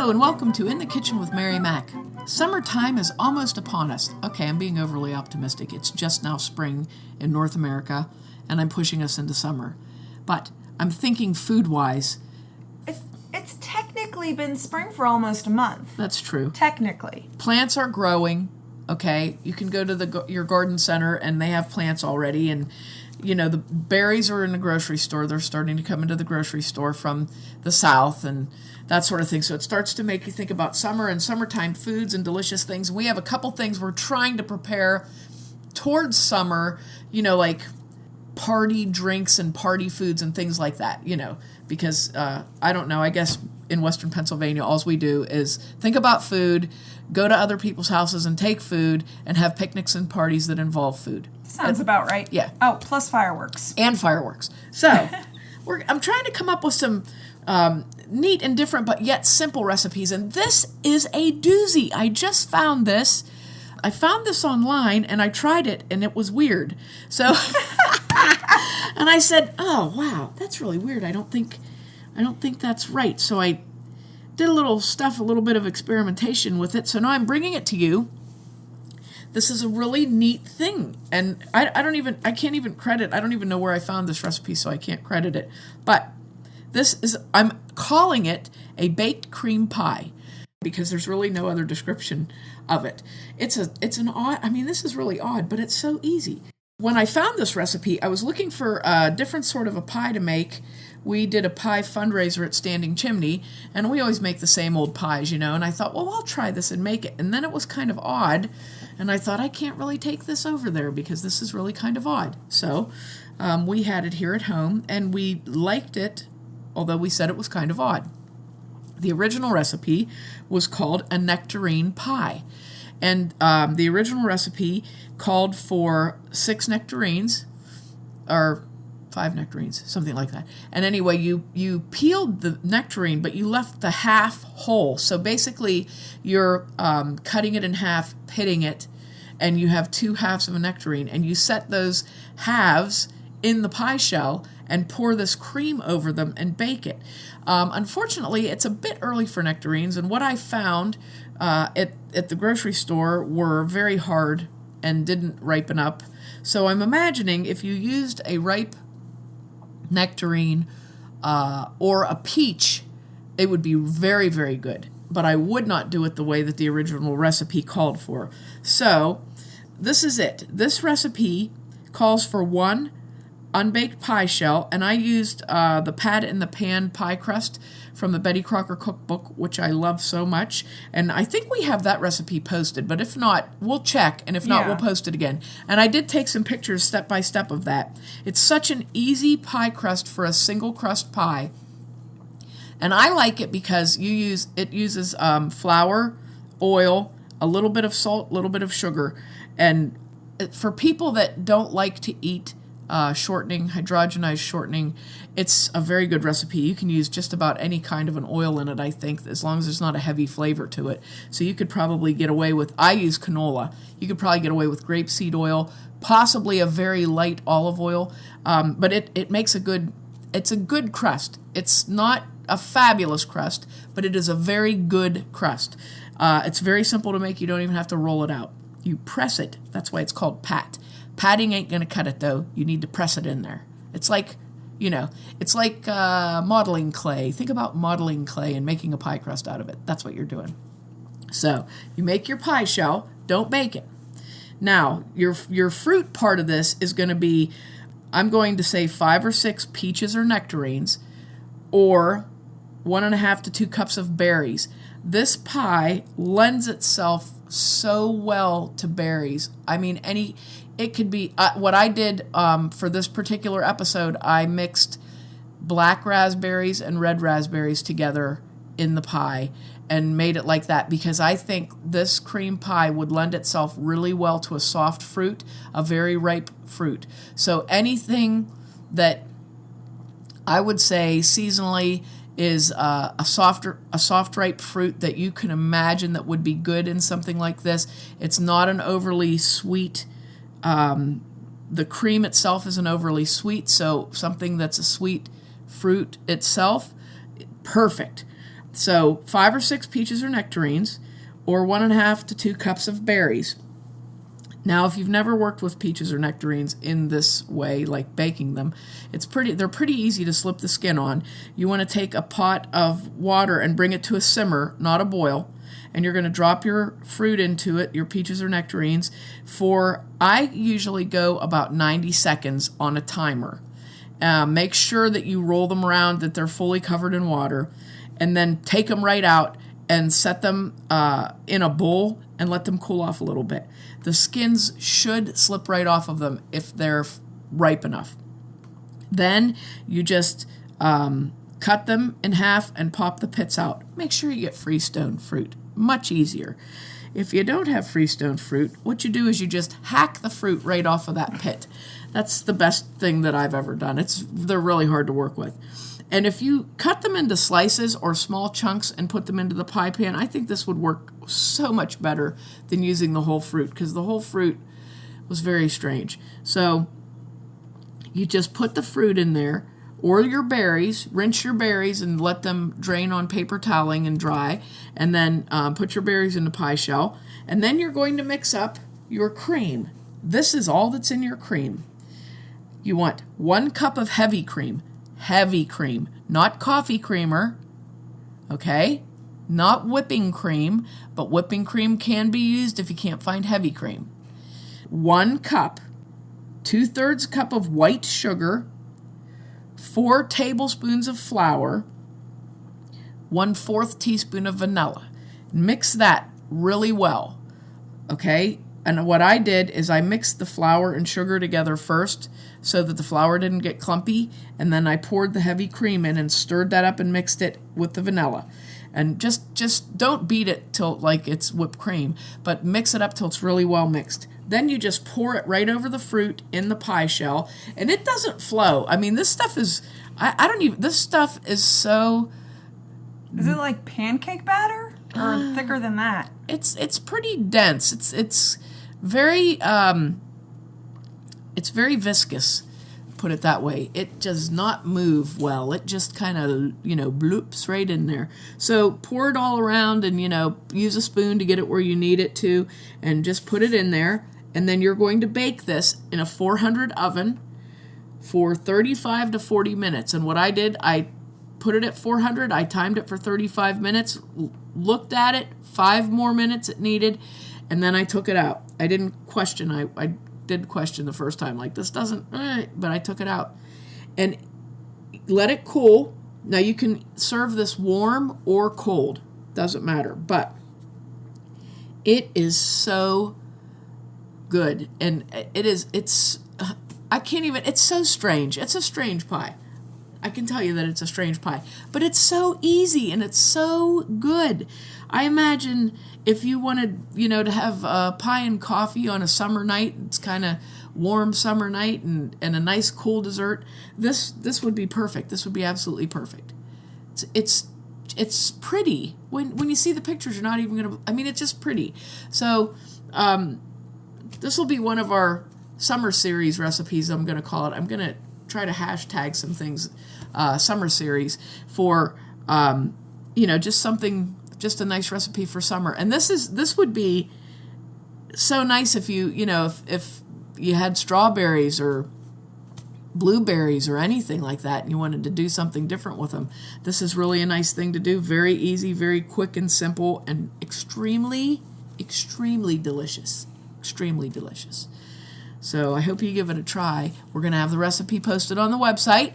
Hello and welcome to In the Kitchen with Mary Mac. Summertime is almost upon us. Okay, I'm being overly optimistic. It's just now spring in North America and I'm pushing us into summer. But I'm thinking food-wise. It's technically been spring for almost a month. That's true. Technically. Plants are growing, okay? You can go to your garden center and they have plants already, and you know, the berries are in the grocery store. They're starting to come into the grocery store from the south and that sort of thing. So it starts to make you think about summer and summertime foods and delicious things. We have a couple things we're trying to prepare towards summer, you know, like party drinks and party foods and things like that, you know, because I don't know, I guess in Western Pennsylvania, all we do is think about food, go to other people's houses and take food and have picnics and parties that involve food. Sounds about right. Yeah. Oh, plus fireworks. And fireworks. So I'm trying to come up with some neat and different but yet simple recipes, and this is a doozy. I just found this. I found this online and I tried it and it was weird. So and I said, "Oh, wow, that's really weird. I don't think that's right." So I did a little bit of experimentation with it. So now I'm bringing it to you. This is a really neat thing, and I can't even credit. I don't even know where I found this recipe, so I can't credit it. But I'm calling it a baked cream pie because there's really no other description of it. This is really odd, but it's so easy. When I found this recipe, I was looking for a different sort of a pie to make. We did a pie fundraiser at Standing Chimney, and we always make the same old pies, you know, and I thought, well, I'll try this and make it. And then it was kind of odd, and I thought, I can't really take this over there because this is really kind of odd. So we had it here at home, and we liked it, although we said it was kind of odd. The original recipe was called a nectarine pie. And the original recipe called for 6 nectarines, or 5 nectarines, something like that. And anyway, you peeled the nectarine, but you left the half whole. So basically, you're cutting it in half, pitting it, and you have 2 halves of a nectarine. And you set those halves in the pie shell and pour this cream over them and bake it. Unfortunately, it's a bit early for nectarines, and what I found at the grocery store were very hard and didn't ripen up. So I'm imagining if you used a ripe nectarine or a peach, it would be very, very good. But I would not do it the way that the original recipe called for. So this is it. This recipe calls for 1 unbaked pie shell, and I used the Pat in the Pan pie crust from the Betty Crocker cookbook, which I love so much, and I think we have that recipe posted, but if not, we'll check, and if not, we'll post it again. And I did take some pictures step by step of that. It's such an easy pie crust for a single crust pie, and I like it because it uses flour, oil, a little bit of salt, a little bit of sugar, and for people that don't like to eat hydrogenized shortening, it's a very good recipe. You can use just about any kind of an oil in it, I think, as long as there's not a heavy flavor to it. So you could probably get away with, I use canola, you could probably get away with grapeseed oil, possibly a very light olive oil, but it makes it's a good crust. It's not a fabulous crust, but it is a very good crust. It's very simple to make. You don't even have to roll it out. You press it. That's why it's called pat. Patting ain't going to cut it, though. You need to press it in there. It's like, modeling clay. Think about modeling clay and making a pie crust out of it. That's what you're doing. So you make your pie shell. Don't bake it. Now, your fruit part of this is going to be, I'm going to say 5 or 6 peaches or nectarines, or 1.5 to 2 cups of berries. This pie lends itself so well to berries. I mean, it could be, what I did for this particular episode, I mixed black raspberries and red raspberries together in the pie and made it like that because I think this cream pie would lend itself really well to a soft fruit, a very ripe fruit. So anything that I would say seasonally is a soft ripe fruit that you can imagine that would be good in something like this. It's not an overly sweet. The cream itself isn't overly sweet, so something that's a sweet fruit itself, perfect. So 5 or 6 peaches or nectarines, or 1.5 to 2 cups of berries. Now, if you've never worked with peaches or nectarines in this way, like baking them, they're pretty easy to slip the skin on. You want to take a pot of water and bring it to a simmer, not a boil, and you're going to drop your fruit into it, your peaches or nectarines, I usually go about 90 seconds on a timer. Make sure that you roll them around, that they're fully covered in water, and then take them right out and set them in a bowl and let them cool off a little bit. The skins should slip right off of them if they're ripe enough. Then you just cut them in half and pop the pits out. Make sure you get Freestone fruit. Much easier. If you don't have Freestone fruit, what you do is you just hack the fruit right off of that pit. That's the best thing that I've ever done. They're really hard to work with. And if you cut them into slices or small chunks and put them into the pie pan, I think this would work so much better than using the whole fruit, because the whole fruit was very strange. So you just put the fruit in there, or your berries, rinse your berries and let them drain on paper toweling and dry, and then put your berries in the pie shell. And then you're going to mix up your cream. This is all that's in your cream. You want 1 cup of heavy cream, not coffee creamer, okay? Not whipping cream, but whipping cream can be used if you can't find heavy cream. 1 cup, 2/3 cup of white sugar, 4 tablespoons of flour, 1/4 teaspoon of vanilla. Mix that really well, okay? And what I did is I mixed the flour and sugar together first so that the flour didn't get clumpy, and then I poured the heavy cream in and stirred that up and mixed it with the vanilla. And just don't beat it till like it's whipped cream, but mix it up till it's really well mixed. Then you just pour it right over the fruit in the pie shell, and it doesn't flow. I mean, this stuff is, this stuff is so... Is it like pancake batter? Or thicker than that? It's pretty dense. It's very viscous, put it that way. It does not move well. It just kind of, bloops right in there. So pour it all around and, use a spoon to get it where you need it to, and just put it in there. And then you're going to bake this in a 400 oven for 35 to 40 minutes. And what I did, I put it at 400. I timed it for 35 minutes, looked at it, 5 more minutes it needed, and then I took it out. I didn't question. I did question the first time, like, this doesn't, but I took it out. And let it cool. Now you can serve this warm or cold. Doesn't matter. But it is so good. And it's so strange. It's a strange pie. I can tell you that it's a strange pie, but it's so easy and it's so good. I imagine if you wanted, to have pie and coffee on a summer night, it's kind of warm summer night, and a nice cool dessert, this would be perfect. This would be absolutely perfect. It's pretty. When you see the pictures, you're not even going to, it's just pretty. So this will be one of our summer series recipes, I'm going to call it. I'm going to try to hashtag some things, summer series for, just a nice recipe for summer. And this would be so nice if if you had strawberries or blueberries or anything like that and you wanted to do something different with them. This is really a nice thing to do. Very easy, very quick and simple, and extremely, extremely delicious. Extremely delicious. So I hope you give it a try. We're going to have the recipe posted on the website,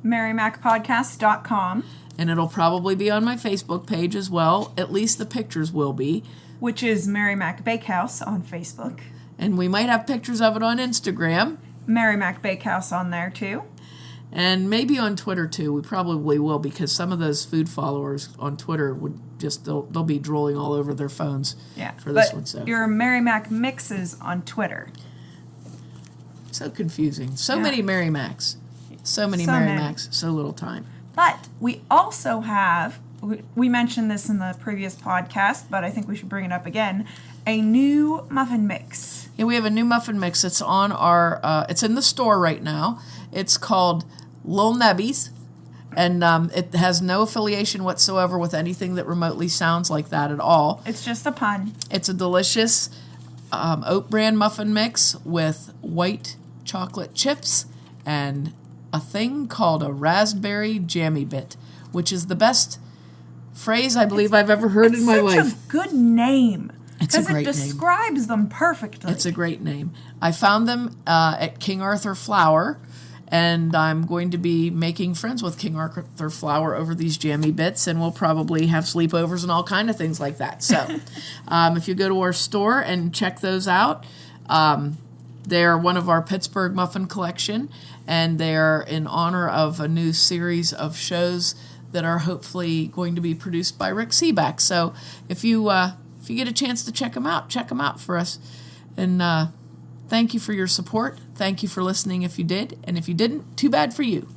MaryMacPodcast.com. And it'll probably be on my Facebook page as well. At least the pictures will be. Which is Mary Mac Bakehouse on Facebook. And we might have pictures of it on Instagram. Mary Mac Bakehouse on there too. And maybe on Twitter too. We probably will, because some of those food followers on Twitter would just, they'll be drooling all over their phones for this one. So your Mary Mac Mixes on Twitter. So confusing. So many Mary Macs. So many Mary Macs. So little time. But we also have, we mentioned this in the previous podcast, but I think we should bring it up again, a new muffin mix. Yeah, we have a new muffin mix. It's on our, it's in the store right now. It's called Lil Nebbies. And it has no affiliation whatsoever with anything that remotely sounds like that at all. It's just a pun. It's a delicious oat bran muffin mix with white chocolate chips and a thing called a raspberry jammy bit, which is the best phrase I believe I've ever heard in my life. It's such a good name. It's a great Because it describes them perfectly. It's a great name. I found them at King Arthur Flour, and I'm going to be making friends with King Arthur Flour over these jammy bits, and we'll probably have sleepovers and all kind of things like that. So if you go to our store and check those out, they're one of our Pittsburgh muffin collection, and they're in honor of a new series of shows that are hopefully going to be produced by Rick Seaback. So if you get a chance to check them out for us. And thank you for your support. Thank you for listening if you did. And if you didn't, too bad for you.